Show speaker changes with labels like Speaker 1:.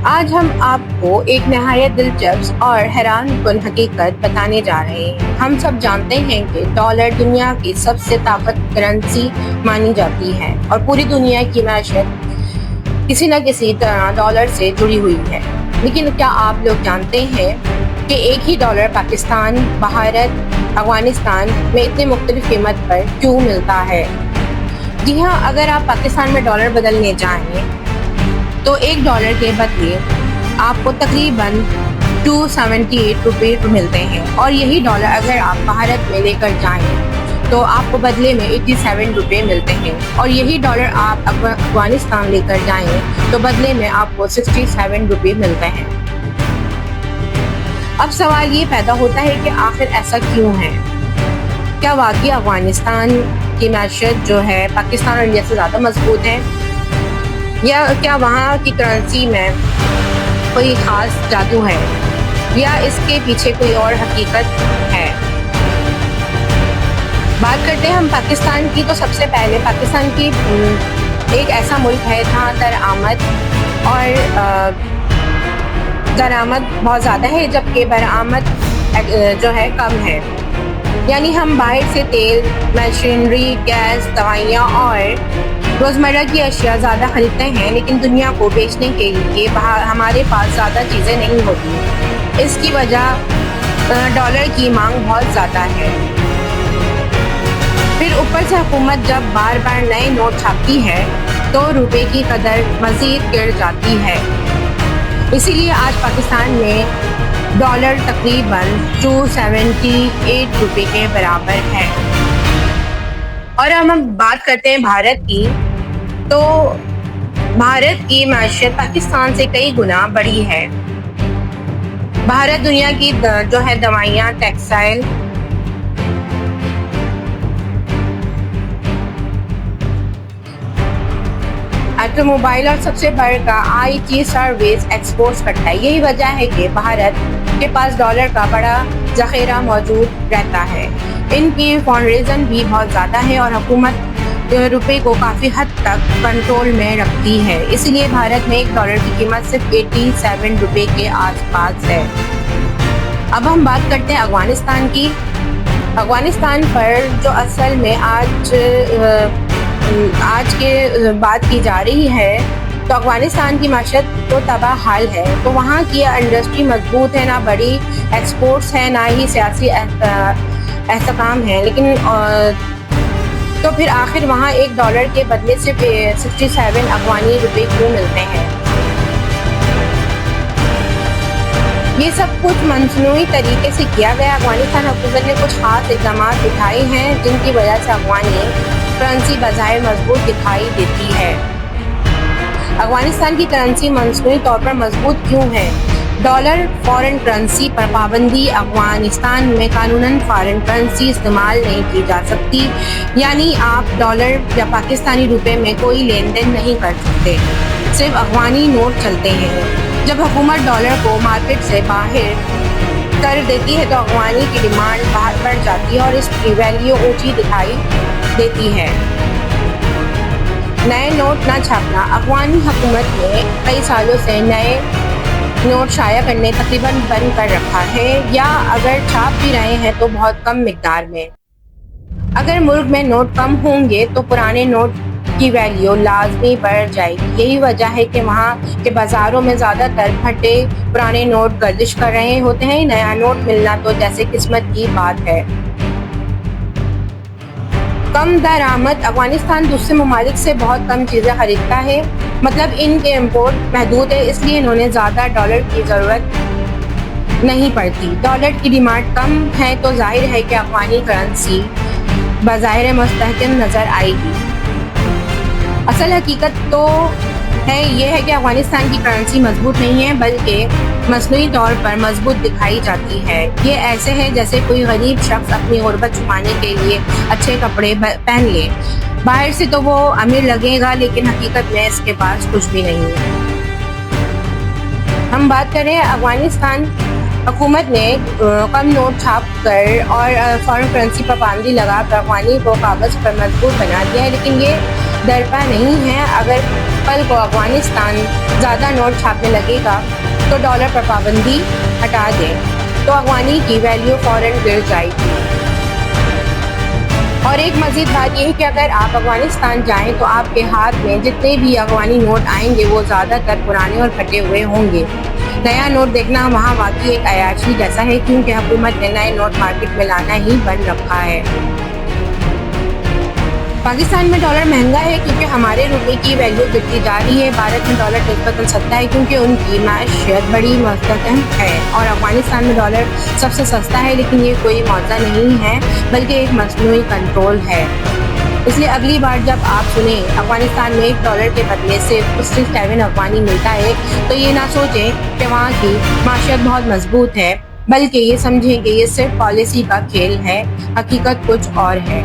Speaker 1: آج ہم آپ کو ایک نہایت دلچسپ اور حیران کن حقیقت بتانے جا رہے ہیں۔ ہم سب جانتے ہیں کہ ڈالر دنیا کی سب سے طاقتور کرنسی مانی جاتی ہے اور پوری دنیا کی معیشت کسی نہ کسی طرح ڈالر سے جڑی ہوئی ہے۔ لیکن کیا آپ لوگ جانتے ہیں کہ ایک ہی ڈالر پاکستان، بھارت، افغانستان میں اتنی مختلف قیمت پر کیوں ملتا ہے؟ جی ہاں، اگر آپ پاکستان میں ڈالر بدلنے جائیں تو ایک ڈالر کے بدلے آپ کو تقریباً 278 روپے ملتے ہیں، اور یہی ڈالر اگر آپ بھارت میں لے کر جائیں تو آپ کو بدلے میں 87 روپے ملتے ہیں، اور یہی ڈالر آپ افغانستان لے کر جائیں تو بدلے میں آپ کو 67 روپے ملتے ہیں۔ اب سوال یہ پیدا ہوتا ہے کہ آخر ایسا کیوں ہے؟ کیا واقعی افغانستان کی معیشت جو ہے پاکستان اور انڈیا سے زیادہ مضبوط ہے، یا کیا وہاں کی کرنسی میں کوئی خاص جادو ہے، یا اس کے پیچھے کوئی اور حقیقت ہے؟ بات کرتے ہیں ہم پاکستان کی، تو سب سے پہلے پاکستان کی ایک ایسا ملک ہے جہاں درآمد بہت زیادہ ہے، جبکہ برآمد جو ہے کم ہے۔ یعنی ہم باہر سے تیل، مشینری، گیس، دوائیاں اور روزمرہ کی اشیاء زیادہ خریدتے ہیں، لیکن دنیا کو بیچنے کے لیے ہمارے پاس زیادہ چیزیں نہیں ہوتی۔ اس کی وجہ ڈالر کی مانگ بہت زیادہ ہے۔ پھر اوپر سے حکومت جب بار بار نئے نوٹ چھاپتی ہے تو روپے کی قدر مزید گر جاتی ہے۔ اسی لیے آج پاکستان میں ڈالر تقریباً 278 روپے کے برابر ہے۔ اور ہم بات کرتے ہیں بھارت کی، تو بھارت کی معیشت پاکستان سے کئی گنا بڑی ہے۔ بھارت دنیا کی جو ہے دوائیاں، ٹیکسٹائل، آٹو موبائل اور سب سے بڑھ کا IT سروس ایکسپورٹ کرتا ہے۔ یہی وجہ ہے کہ بھارت کے پاس ڈالر کا بڑا ذخیرہ موجود رہتا ہے۔ ان کی فنڈریزنگ بھی بہت زیادہ ہے اور حکومت روپے کو کافی حد تک کنٹرول میں رکھتی ہے۔ اس لیے بھارت میں ایک ڈالر کی قیمت صرف 87 روپے کے آس پاس ہے۔ اب ہم بات کرتے ہیں افغانستان کی۔ افغانستان پر جو اصل میں آج کے بات کی جا رہی ہے، تو افغانستان کی معیشت تو تباہ حال ہے۔ تو وہاں کی انڈسٹری مضبوط ہے، نہ بڑی ایکسپورٹس ہے، نہ ہی سیاسی استحکام ہے، لیکن تو پھر آخر وہاں ایک ڈالر کے بدلے صرف 67 افغانی روپے کیوں ملتے ہیں؟ یہ سب کچھ مصنوعی طریقے سے کیا گیا۔ افغانستان حکومت نے کچھ خاص اقدامات اٹھائے ہیں جن کی وجہ سے افغانی کرنسی بظاہر مضبوط دکھائی دیتی ہے۔ افغانستان کی کرنسی مصنوعی طور پر مضبوط کیوں ہے؟ ڈالر فارن کرنسی پر پابندی۔ افغانستان میں قانوناً فارن کرنسی استعمال نہیں کی جا سکتی، یعنی آپ ڈالر یا پاکستانی روپے میں کوئی لین دین نہیں کر سکتے، صرف افغانی نوٹ چلتے ہیں۔ جب حکومت ڈالر کو مارکیٹ سے باہر کر دیتی ہے تو افغانی کی ڈیمانڈ باہر بڑھ جاتی ہے اور اس کی ویلیو اونچی دکھائی دیتی ہے۔ نئے نوٹ نہ چھاپنا۔ افغانی حکومت نے کئی سالوں سے نئے نوٹ شائع کرنے تقریباً بند کر رکھا ہے، یا اگر چھاپ بھی رہے ہیں تو بہت کم مقدار میں۔ اگر ملک میں نوٹ کم ہوں گے تو پرانے نوٹ کی ویلیو لازمی بڑھ جائے گی۔ یہی وجہ ہے کہ وہاں کے بازاروں میں زیادہ تر پھٹے پرانے نوٹ گردش کر رہے ہوتے ہیں۔ نیا نوٹ ملنا تو جیسے قسمت کی بات ہے۔ کم درآمد۔ افغانستان دوسرے ممالک سے بہت کم چیزیں خریدتا ہے، مطلب ان کے امپورٹ محدود ہے، اس لیے انہوں نے زیادہ ڈالر کی ضرورت نہیں پڑتی۔ ڈالر کی ڈیمانڈ کم ہے تو ظاہر ہے کہ افغانی کرنسی بظاہر مستحکم نظر آئے گی۔ اصل حقیقت تو یہ ہے کہ افغانستان کی کرنسی مضبوط نہیں ہے، بلکہ مصنوعی طور پر مضبوط دکھائی جاتی ہے۔ یہ ایسے ہے جیسے کوئی غریب شخص اپنی غربت چھپانے کے لیے اچھے کپڑے پہن لے۔ باہر سے تو وہ امیر لگے گا، لیکن حقیقت میں اس کے پاس کچھ بھی نہیں ہے۔ ہم بات کریں افغانستان حکومت نے کم نوٹ چھاپ کر اور فارن کرنسی پر پابندی لگا کر افغانی کو کاغذ پر مضبوط بنا دیا ہے، لیکن یہ درپا نہیں ہے. اگر کل کو افغانستان زیادہ نوٹ چھاپنے لگے گا تو ڈالر پر پابندی ہٹا دیں تو افغانی کی ویلیو فوراً گر جائے گی. اور ایک مزید بات یہ ہے کہ اگر آپ افغانستان جائیں تو آپ کے ہاتھ میں جتنے بھی افغانی نوٹ آئیں گے وہ زیادہ تر پرانے اور پھٹے ہوئے ہوں گے. نیا نوٹ دیکھنا وہاں واقعی ایک عیاشی جیسا ہے کیونکہ حکومت نے نئے نوٹ مارکیٹ میں لانا ہی بند رکھا ہے. پاکستان میں ڈالر مہنگا ہے کیونکہ ہمارے روپے کی ویلیو گرتی جا رہی ہے. بھارت میں ڈالر نسبتاً سستا ہے کیونکہ ان کی معیشت بڑی مستحکم ہے اور افغانستان میں ڈالر سب سے سستا ہے. لیکن یہ کوئی معجزہ نہیں ہے بلکہ ایک مصنوعی کنٹرول ہے. اس لیے اگلی بار جب آپ سنیں افغانستان میں $1 کے بدلے صرف 67 افغانی ملتا ہے تو یہ نہ سوچیں کہ وہاں کی معیشت بہت مضبوط ہے بلکہ یہ سمجھیں کہ یہ صرف پالیسی کا کھیل ہے. حقیقت کچھ اور ہے.